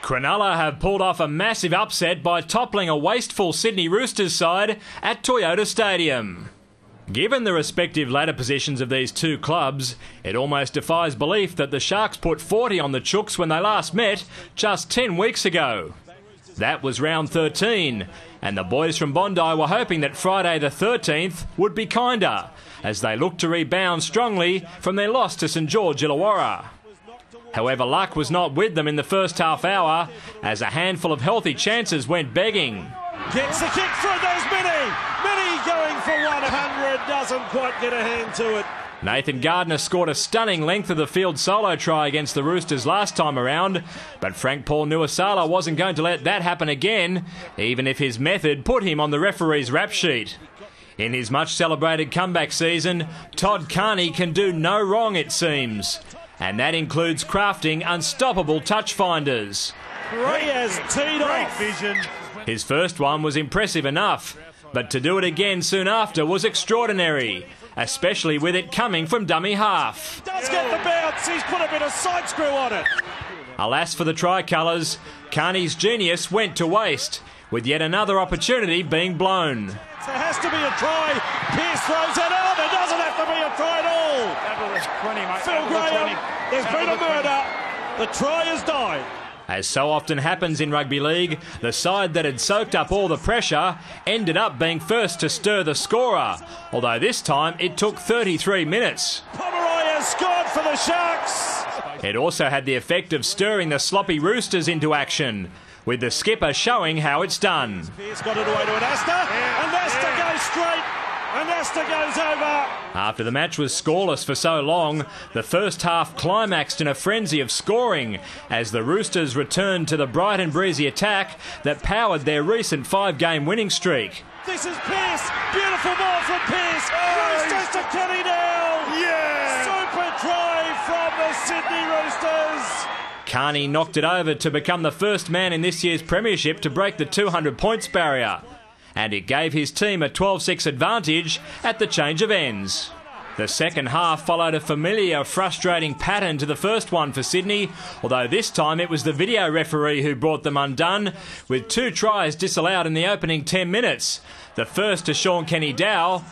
Cronulla have pulled off a massive upset by toppling a wasteful Sydney Roosters side at Toyota Stadium. Given the respective ladder positions of these two clubs, it almost defies belief that the Sharks put 40 on the Chooks when they last met just 10 weeks ago. That was round 13, and the boys from Bondi were hoping that Friday the 13th would be kinder, as they looked to rebound strongly from their loss to St George Illawarra. However, luck was not with them in the first half hour, as a handful of healthy chances went begging. Gets the kick through, there's Minnie! Minnie going for 100, doesn't quite get a hand to it. Nathan Gardner scored a stunning length of the field solo try against the Roosters last time around, but Frank Paul Nu'uausala wasn't going to let that happen again, even if his method put him on the referee's rap sheet. In his much celebrated comeback season, Todd Carney can do no wrong, it seems. And that includes crafting unstoppable touch finders. He has teed off. Vision. His first one was impressive enough, but to do it again soon after was extraordinary, especially with it coming from dummy half. Does get the bounce, he's put a bit of side screw on it. Alas for the tricolours, Carney's genius went to waste, with yet another opportunity being blown. There has to be a try. Pearce throws it out. There doesn't have to be a try at all. Phil Graham, there's been a murder. The try has died. As so often happens in rugby league, the side that had soaked up all the pressure ended up being first to stir the scorer, although this time it took 33 minutes. Pomeroy has scored for the Sharks. It also had the effect of stirring the sloppy Roosters into action, with the skipper showing how it's done. He's got it away to Anasta, and Anasta goes straight, and Anasta goes over. After the match was scoreless for so long, the first half climaxed in a frenzy of scoring as the Roosters returned to the bright and breezy attack that powered their recent 5-game winning streak. This is Pearce, beautiful ball from Pearce, Roosters to Kenny now. Yeah! Super try from the Sydney Roosters. Carney knocked it over to become the first man in this year's premiership to break the 200 points barrier, and it gave his team a 12-6 advantage at the change of ends. The second half followed a familiar, frustrating pattern to the first one for Sydney, although this time it was the video referee who brought them undone, with 2 tries disallowed in the opening 10 minutes. The first to Sean Kenny-Dowell,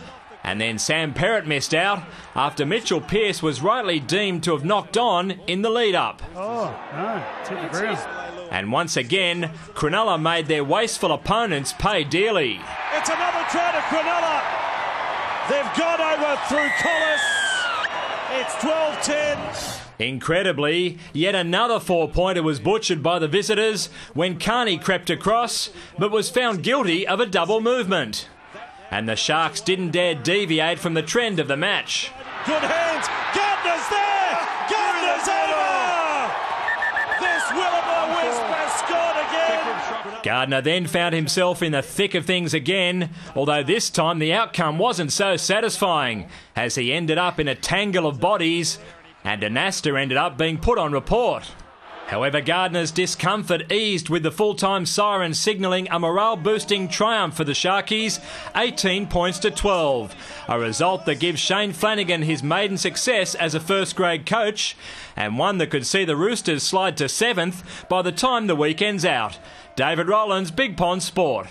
and then Sam Perrott missed out after Mitchell Pearce was rightly deemed to have knocked on in the lead-up. Oh, no, took the ground. And once again, Cronulla made their wasteful opponents pay dearly. It's another try to Cronulla. They've gone over through Collis. It's 12-10. Incredibly, yet another 4-pointer was butchered by the visitors when Carney crept across, but was found guilty of a double movement. And the Sharks didn't dare deviate from the trend of the match. Good hands. Gardner's there. Gardner's over. This Will-o'-the-Wisp has scored again. Gardner then found himself in the thick of things again, although this time the outcome wasn't so satisfying, as he ended up in a tangle of bodies, and Anasta ended up being put on report. However, Gardner's discomfort eased with the full-time siren signalling a morale-boosting triumph for the Sharkies, 18 points to 12, a result that gives Shane Flanagan his maiden success as a first-grade coach, and one that could see the Roosters slide to 7th by the time the weekend's out. David Rowlands, Big Pond Sport.